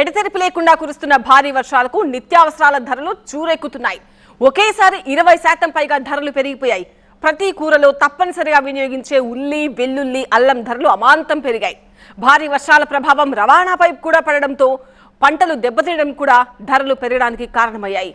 ఎడతెరిపి లేకుండా కురుస్తున్న భారీ వర్షాలకు నిత్యావసరాల ధరలు చూరెక్కుతున్నాయి. ఒకేసారి 20% పైగా ధరలు పెరిగిపోయాయి. ప్రతి కూరలో తప్పనిసరిగా వినియోగించే ఉల్లి, వెల్లుల్లి, అల్లం ధరలు అమాంతం పెరిగాయి. భారీ వర్షాల ప్రభావం రవాణాపై కూడా పడడంతో పంటలు దెబ్బతినడం కూడా ధరలు పెరగడానికి కారణమయ్యాయి.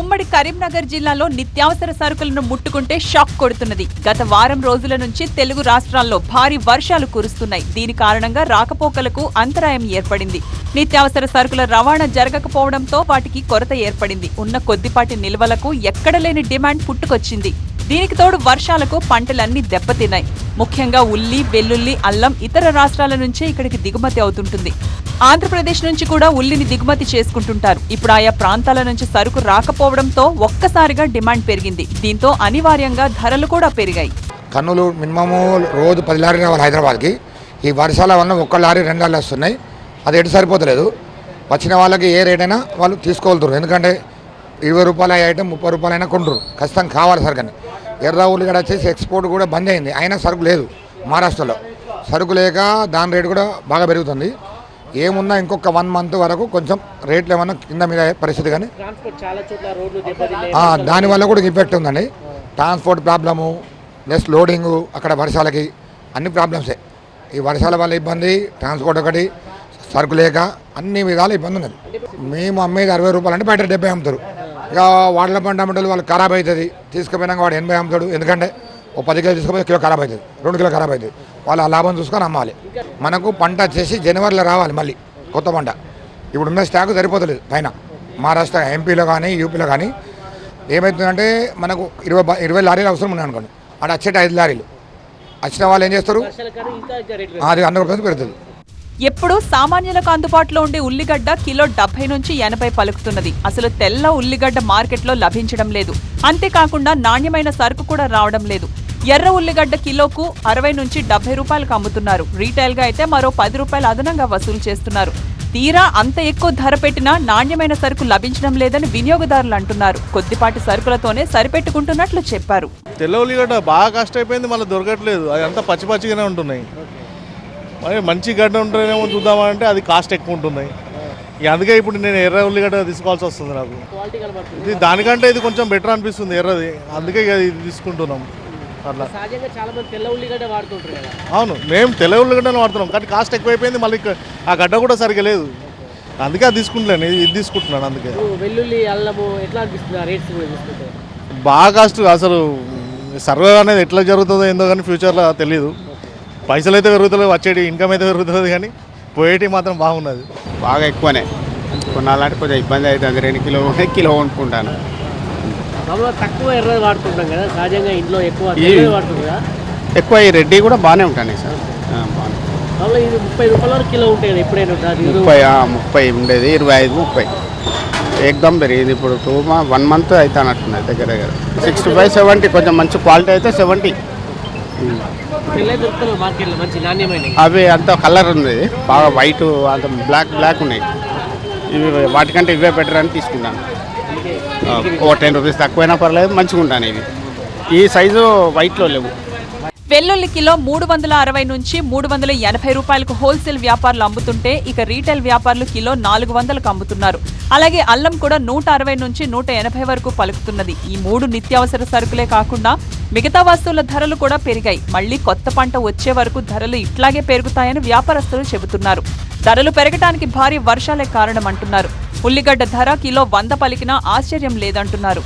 ఉమ్మడి కరీంనగర్ జిల్లాలో నిత్యావసర సరుకులను ముట్టుకుంటే షాక్ కొడుతున్నది. గత వారం రోజుల నుంచి తెలుగు రాష్ట్రాల్లో భారీ వర్షాలు కురుస్తున్నాయి. దీని కారణంగా రాకపోకలకు అంతరాయం ఏర్పడింది. నిత్యావసర సరుకుల రవాణా జరగకపోవడంతో వాటికి కొరత ఏర్పడింది. ఉన్న కొద్దిపాటి నిల్వలకు ఎక్కడ లేని డిమాండ్ పుట్టుకొచ్చింది. దీనికి తోడు వర్షాలకు పంటలన్నీ దెబ్బతిన్నాయి. ముఖ్యంగా ఉల్లి, వెల్లుల్లి, అల్లం ఇతర రాష్ట్రాల నుంచే ఇక్కడికి దిగుమతి అవుతుంటుంది. ఆంధ్రప్రదేశ్ నుంచి కూడా ఉల్లిని దిగుమతి చేసుకుంటుంటారు. ఇప్పుడు ఆయా ప్రాంతాల నుంచి సరుకు రాకపోవడంతో ఒక్కసారిగా డిమాండ్ పెరిగింది. దీంతో అనివార్యంగా ధరలు కూడా పెరిగాయి. కన్నులు మినిమము రోజు 10 లారీలు రావాలి హైదరాబాద్కి. ఈ వర్షాల వల్ల 1 లారీ 2 లారీలు వస్తున్నాయి. అది ఎటు సరిపోతలేదు. వచ్చిన వాళ్ళకి ఏ రేట్ అయినా వాళ్ళు తీసుకోగలుగుతారు. ఎందుకంటే 20 రూపాయల ఐటమ్ 30 రూపాయలైనా కొంటారు. ఖచ్చితంగా కావాలి సరుకు. ఎర్ర ఉల్లిగడ్డ వచ్చేసి ఎక్స్పోర్ట్ కూడా బంద్ అయింది. అయినా సరుకు లేదు. మహారాష్ట్రలో సరుకు లేక దాని రేటు కూడా బాగా పెరుగుతుంది. ఏమున్నా ఇంకొక 1 మంత్ వరకు కొంచెం రేట్లు ఏమన్నా కింద మీద పరిస్థితి, కానీ దానివల్ల కూడా ఇంపాక్ట్ ఉందండి. ట్రాన్స్పోర్ట్ ప్రాబ్లము ప్లస్ లోడింగు, అక్కడ వర్షాలకి అన్ని ప్రాబ్లమ్సే. ఈ వర్షాల వల్ల ఇబ్బంది, ట్రాన్స్పోర్ట్ ఒకటి, సరుకు లేక అన్ని విధాలు ఇబ్బంది ఉన్నది. మేము అమ్మేది 60 రూపాయలు అంటే బయట 70 అమ్ముతారు. ఇక వాడల పంట అమ్మటలు వాళ్ళు ఖరాబ్ అవుతుంది. తీసుకుపోయినాక వాడు 80 అమ్ముతాడు. ఎందుకంటే ఓ 10 కిలో తీసుకుపోతే కిలో ఖరాబ్ అవుతుంది, 2 కిలో ఖరాబ్ అవుతుంది. వాళ్ళు ఆ లాభం చూసుకొని అమ్మాలి. మనకు పంట వచ్చేసి జనవరిలో రావాలి మళ్ళీ కొత్త పంట. ఇప్పుడున్న స్టాక్ సరిపోతలేదు. పైన మహారాష్ట్ర, ఎంపీలో కానీ యూపీలో కానీ ఏమవుతుందంటే మనకు 20 లారీలు అవసరం ఉన్నాయి అనుకోండి. అక్కడ వచ్చేటి 5 లారీలు వచ్చిన వాళ్ళు ఏం చేస్తారు, అది 100% పెరుగుతుంది. ఎప్పుడు సామాన్యులకు అందుబాటులో ఉండే ఉల్లిగడ్డ కిలో 70 నుంచి 80 పలుకుతున్నది. అసలు తెల్ల ఉల్లిగడ్డ మార్కెట్లో లభించడం లేదు. అంతేకాకుండా నాణ్యమైన సరుకు కూడా రావడం లేదు. ఎర్ర ఉల్లిగడ్డ కిలోకు 60 నుంచి 70 రూపాయలకు అమ్ముతున్నారు. రీటైల్ గా అయితే మరో 10 రూపాయలు అదనంగా వసూలు చేస్తున్నారు. తీరా అంత ఎక్కువ ధర పెట్టినా నాణ్యమైన సరుకు లభించడం లేదని వినియోగదారులు అంటున్నారు. కొద్దిపాటి సరుకులతోనే సరిపెట్టుకుంటున్నట్లు చెప్పారు. తెల్ల ఉల్లిగడ్డ బాగా కష్టమైపోయింది, మళ్ళీ దొరకట్లేదు. అది అంతా పచ్చి పచ్చిగానే ఉంటున్నాయి. మరి మంచి గడ్డ ఉంటేనేమో చూద్దామంటే అది కాస్ట్ ఎక్కువ ఉంటున్నాయి. అందుకే ఇప్పుడు నేను ఎర్ర ఉల్లిగడ్డ తీసుకోవాల్సి వస్తుంది. నాకు ఇది దానికంటే ఇది కొంచెం బెటర్ అనిపిస్తుంది ఎర్రది. అందుకే ఇది తీసుకుంటున్నాం. అట్లా అవును, మేము తెల్ల ఉల్లిగడ్డను వాడుతున్నాం, కానీ కాస్ట్ ఎక్కువైపోయింది. మళ్ళీ ఆ గడ్డ కూడా సరిగ్గా లేదు. అందుకే అది తీసుకుంటలేను, ఇది తీసుకుంటున్నాను. అందుకే వెల్లుల్లి, అల్లము ఎట్లా అనిపిస్తుంది రేట్స్ బాగా కాస్ట్. అసలు సర్వే అనేది ఎట్లా జరుగుతుందో ఏందో కానీ ఫ్యూచర్లో తెలియదు. పైసలు అయితే పెరుగుతలేదు, వచ్చేటి ఇన్కమ్ అయితే పెరుగుతుంది, కానీ పోయేటి మాత్రం బాగున్నది. బాగా ఎక్కువనే కొనాలంటే కొంచెం ఇబ్బంది అవుతుంది. 2 కిలో కొనుక్కుంటాను. తక్కువ ఎర్ర వాడుతుంటాం కదా, సహజంగా ఇంట్లో ఎక్కువ ఎక్కువ ఈ రెడ్డి కూడా బాగానే ఉంటాయి సార్. బాగుంది. ఇది 30 రూపాయల వరకు కిలో ఉంటాయి కదా, ఎప్పుడైనా 30 ఉండేది, 25, 30 ఏకదమ్ పెరిగింది. ఇప్పుడు 1 మంత్ అయితే అన్నట్టున్నది. దగ్గర 65, 70. కొంచెం మంచి క్వాలిటీ అయితే 70. అవి అంత కలర్ ఉంది, బాగా వైట్, అంత బ్లాక్ ఉన్నాయి. ఇవి వాటికంటే ఇవే బెటర్ అని తీసుకుంటాను. ఓ 10 రూపీస్ తక్కువైనా పర్లేదు, మంచిగా ఉంటాను. ఇవి ఈ సైజు వైట్లో లేవు. వెల్లుల్లి కిలో 360 నుంచి 380 రూపాయలకు హోల్సేల్ వ్యాపారులు అమ్ముతుంటే, ఇక రీటైల్ వ్యాపారులు కిలో 400కు అమ్ముతున్నారు. అలాగే అల్లం కూడా 160 నుంచి 180 వరకు పలుకుతున్నది. ఈ 3 నిత్యావసర సరుకులే కాకుండా మిగతా వస్తువుల ధరలు కూడా పెరిగాయి. మళ్లీ కొత్త పంట వచ్చే వరకు ధరలు ఇట్లాగే పెరుగుతాయని వ్యాపారస్తులు చెబుతున్నారు. ధరలు పెరగటానికి భారీ వర్షాలే కారణమంటున్నారు. ఉల్లిగడ్డ ధర కిలో 100 పలికినా ఆశ్చర్యం లేదంటున్నారు.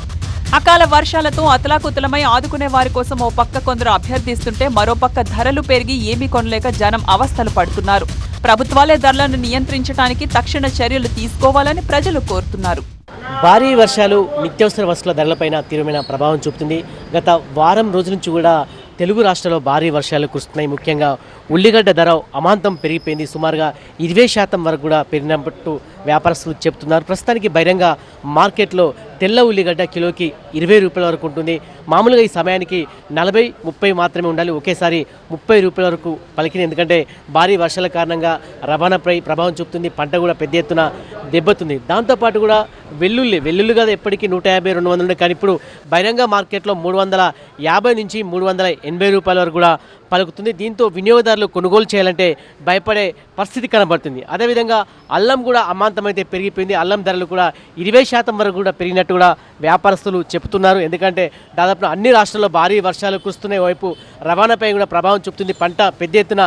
అకాల వర్షాలతో అతలాకుతలమై ఆదుకునే వారి కోసం ఓ పక్క కొందరు అభ్యర్థిస్తుంటే, మరోపక్క ధరలు పెరిగి ఏమీ కొనలేక జనం అవస్థలు పడుతున్నారు. ప్రభుత్వాలే ధరలను నియంత్రించడానికి తక్షణ చర్యలు తీసుకోవాలని ప్రజలు కోరుతున్నారు. భారీ వర్షాలు నిత్యావసర వస్తువుల ధరలపైన తీవ్రమైన ప్రభావం చూపుతుంది. గత వారం రోజుల నుంచి కూడా తెలుగు రాష్ట్రాల్లో భారీ వర్షాలు కురుస్తున్నాయి. ముఖ్యంగా ఉల్లిగడ్డ ధర అమాంతం పెరిగిపోయింది. సుమారుగా 20% వరకు కూడా పెరిగినట్టు వ్యాపారస్తులు చెప్తున్నారు. ప్రస్తుతానికి బహిరంగ మార్కెట్లో తెల్ల ఉల్లిగడ్డ కిలోకి 20 రూపాయల వరకు ఉంటుంది. మామూలుగా ఈ సమయానికి 40-30 మాత్రమే ఉండాలి. ఒకేసారి 30 రూపాయల వరకు పలికింది. ఎందుకంటే భారీ వర్షాల కారణంగా రవాణాపై ప్రభావం చూపుతుంది. పంట కూడా పెద్ద ఎత్తున దెబ్బతుంది. దాంతోపాటు కూడా వెల్లుల్లి కదా ఎప్పటికీ 150-200 ఉండే, కానీ ఇప్పుడు బహిరంగ మార్కెట్లో 350 నుంచి 380 రూపాయల వరకు కూడా పలుకుతుంది. దీంతో వినియోగదారులు కొనుగోలు చేయాలంటే భయపడే పరిస్థితి కనబడుతుంది. అదేవిధంగా అల్లం కూడా అమాంతమైతే పెరిగిపోయింది. అల్లం ధరలు కూడా 20% వరకు కూడా పెరిగినట్టు కూడా వ్యాపారస్తులు చెబుతున్నారు. ఎందుకంటే దాదాపు అన్ని రాష్ట్రాల్లో భారీ వర్షాలు కురుస్తున్నాయి. వైపు రవాణాపై కూడా ప్రభావం చూపుతుంది. పంట పెద్ద ఎత్తున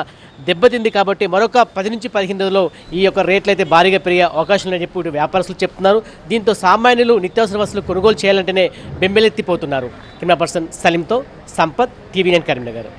దెబ్బతింది కాబట్టి మరొక 10 నుంచి 15 రోజుల్లో ఈ యొక్క రేట్లు అయితే భారీగా పెరిగే అవకాశం ఉందని చెప్పి వ్యాపారస్తులు చెప్తున్నారు. దీంతో సామాన్యులు నిత్యావసర వస్తువులు కొనుగోలు చేయాలంటేనే బెంబెలెత్తిపోతున్నారు. కెమెరా పర్సన్ సలీంతో సంపత్, TV9 కరీంనగర్.